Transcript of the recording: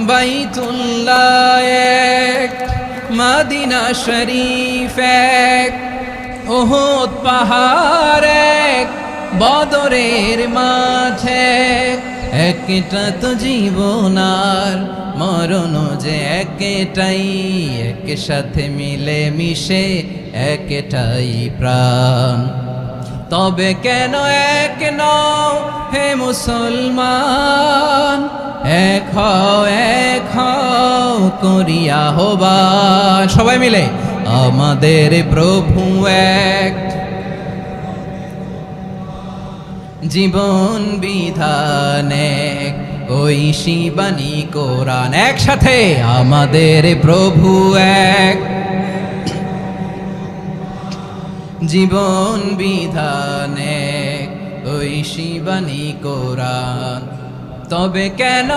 বাইতুল্লাহ এক, মদিনা শরীফ এক, উহুদ পাহাড় এক, বদরের মাঠে একটা তো জীবন আর মরণ যে একটাই, একসাথে মিলে মিশে একটাই প্রাণ। তবে কেন এক নও হে মুসলমান, এক হও করিয়া আহ্বান। সবাই মিলে আমাদের প্রভু এক, জীবন বিধান এক, ঐশী বাণী কোরআন। একসাথে আমাদের প্রভু এক, জীবন বিধান এক, ঐশী বাণী কোরআন। তবে কেন